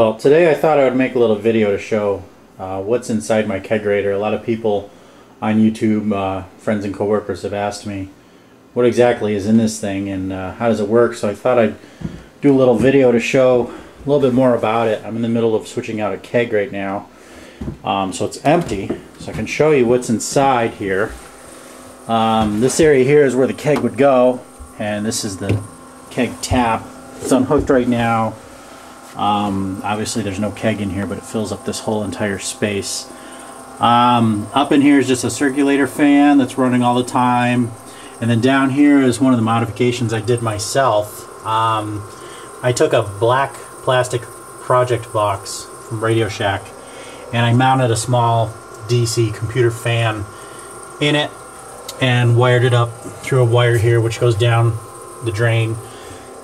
Well, today I thought I would make a little video to show what's inside my Kegerator. A lot of people on YouTube, friends and coworkers, have asked me what exactly is in this thing and how does it work, so I thought I'd do a little video to show a little bit more about it. I'm in the middle of switching out a keg right now, so it's empty, so I can show you what's inside here. This area here is where the keg would go, and this is the keg tap. It's unhooked right now. Obviously there's no keg in here, but it fills up this whole entire space. Up in here is just a circulator fan that's running all the time, and then down here is one of the modifications I did myself. I took a black plastic project box from Radio Shack and I mounted a small DC computer fan in it and wired it up through a wire here which goes down the drain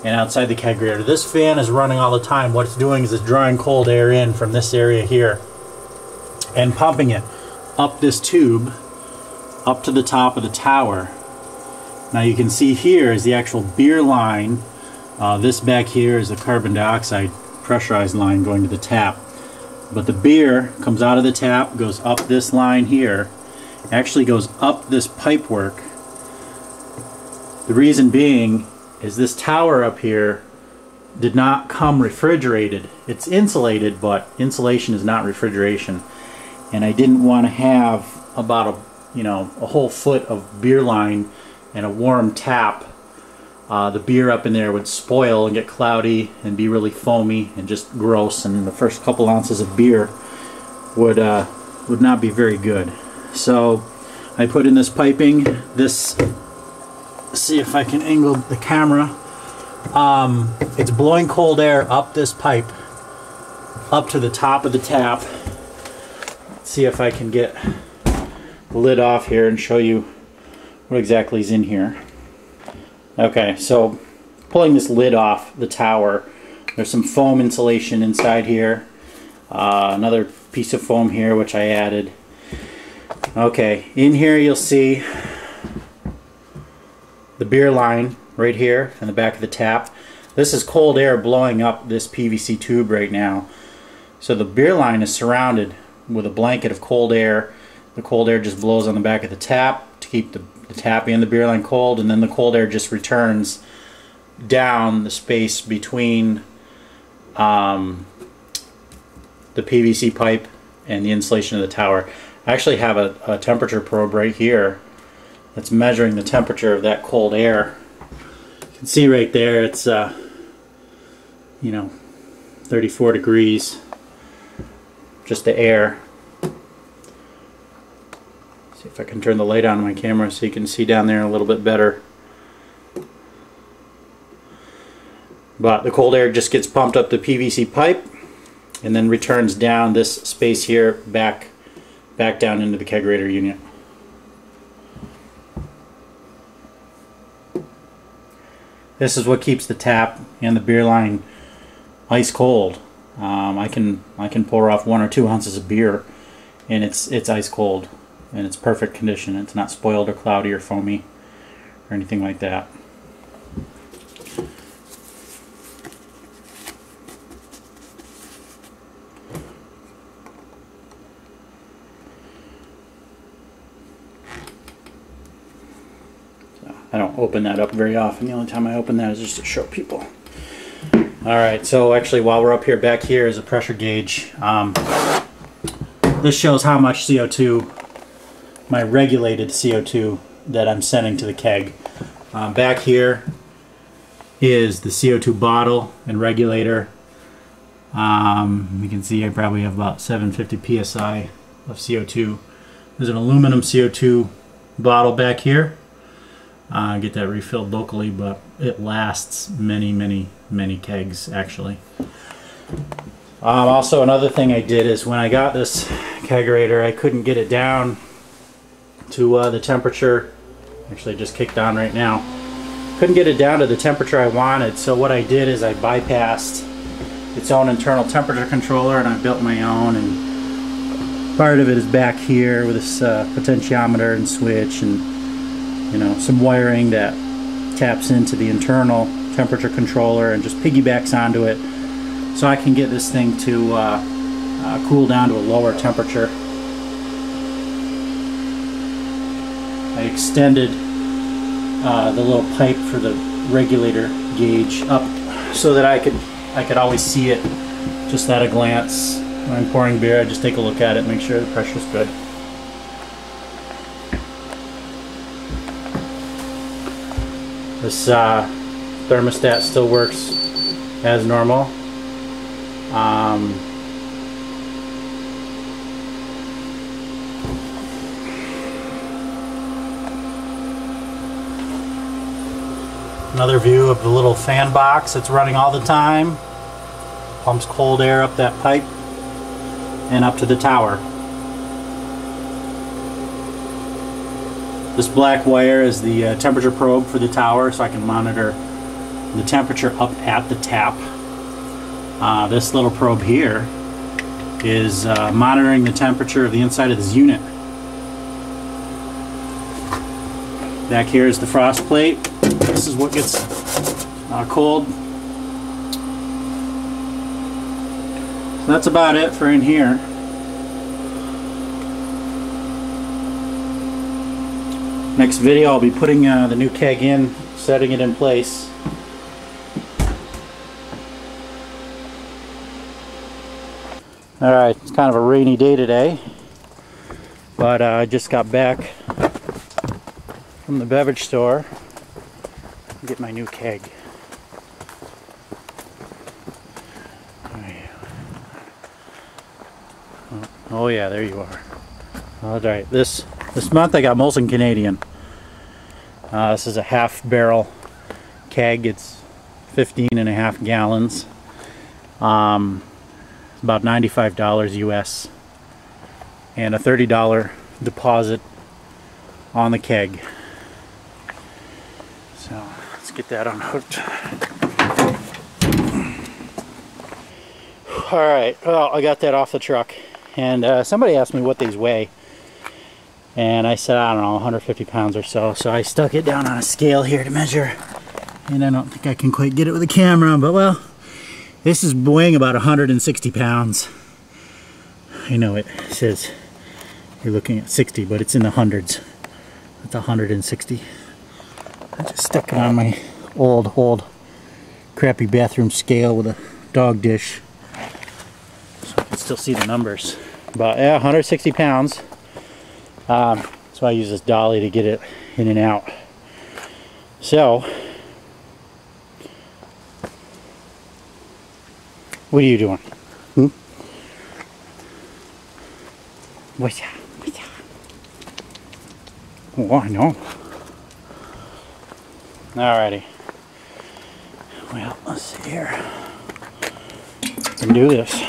and outside the Kegerator. This fan is running all the time. What it's doing is it's drawing cold air in from this area here and pumping it up this tube up to the top of the tower. Now you can see here is the actual beer line. This back here is the carbon dioxide pressurized line going to the tap. But the beer comes out of the tap, goes up this line here, actually goes up this pipe work. The reason being is this tower up here did not come refrigerated. It's insulated, but insulation is not refrigeration. And I didn't want to have about a whole foot of beer line and a warm tap. The beer up in there would spoil and get cloudy and be really foamy and just gross, and the first couple ounces of beer would not be very good. So I put in this piping. This, see if I can angle the camera. It's blowing cold air up this pipe up to the top of the tap. Let's see if I can get the lid off here and show you what exactly is in here. Okay, so pulling this lid off the tower, there's some foam insulation inside here. Another piece of foam here which I added. Okay, in here you'll see the beer line right here in the back of the tap. This is cold air blowing up this PVC tube right now. So the beer line is surrounded with a blanket of cold air. The cold air just blows on the back of the tap to keep the tap and the beer line cold, and then the cold air just returns down the space between the PVC pipe and the insulation of the tower. I actually have a temperature probe right here that's measuring the temperature of that cold air. You can see right there it's 34 degrees, just the air. See if I can turn the light on my camera so you can see down there a little bit better. But the cold air just gets pumped up the PVC pipe and then returns down this space here back down into the Kegerator unit. This is what keeps the tap and the beer line ice cold. I can pour off 1 or 2 ounces of beer and it's ice cold. And it's perfect condition. It's not spoiled or cloudy or foamy or anything like that. So I don't open that up very often. The only time I open that is just to show people. Alright, so actually while we're up here, back here is a pressure gauge. This shows how much CO2, my regulated CO2 that I'm sending to the keg. Back here is the CO2 bottle and regulator. You can see I probably have about 750 psi of CO2. There's an aluminum CO2 bottle back here. I get that refilled locally, but it lasts many kegs actually. Also, another thing I did is when I got this Kegerator, I couldn't get it down to the temperature. Actually, it just kicked on right now. Couldn't get it down to the temperature I wanted, so what I did is I bypassed its own internal temperature controller and I built my own, and part of it is back here with this potentiometer and switch and some wiring that taps into the internal temperature controller and just piggybacks onto it. so I can get this thing to cool down to a lower temperature. I extended the little pipe for the regulator gauge up so that I could always see it just at a glance. When I'm pouring beer, I just take a look at it, make sure the pressure's good. This thermostat still works as normal. Another view of the little fan box that's running all the time. Pumps cold air up that pipe and up to the tower. This black wire is the temperature probe for the tower, so I can monitor the temperature up at the tap. This little probe here is monitoring the temperature of the inside of this unit. Back here is the frost plate. This is what gets cold. So that's about it for in here. Next video I'll be putting the new keg in, setting it in place. Alright, it's kind of a rainy day today, but I just got back from the beverage store to get my new keg. Oh yeah, there you are. Alright, this month I got Molson Canadian. This is a half barrel keg. It's 15.5 gallons. It's about $95 US. And a $30 deposit on the keg. So let's get that unhooked. Alright, well, I got that off the truck. And somebody asked me what these weigh. And I said, I don't know, 150 pounds or so. So I stuck it down on a scale here to measure. And I don't think I can quite get it with a camera, but well, this is weighing about 160 pounds. I know it says you're looking at 60, but it's in the hundreds. It's 160. I just stuck it on my old crappy bathroom scale with a dog dish. So I can still see the numbers. But yeah, 160 pounds. So I use this dolly to get it in and out. So, what are you doing? Oh, I know. Alrighty. Well, let's see here. I can do this.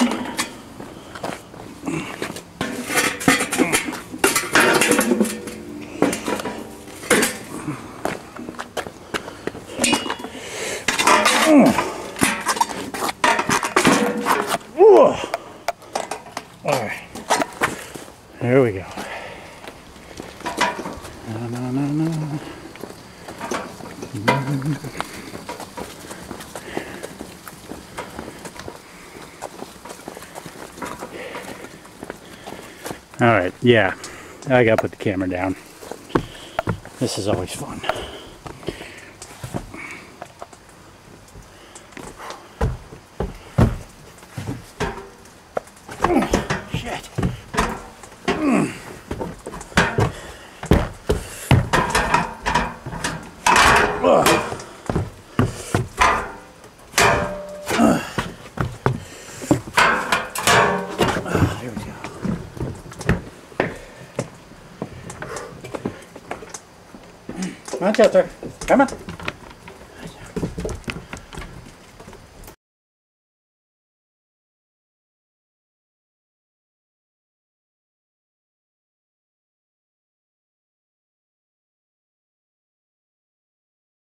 Alright, there we go. No. Alright, yeah, I gotta put the camera down. This is always fun. Come on, Chester. Come on.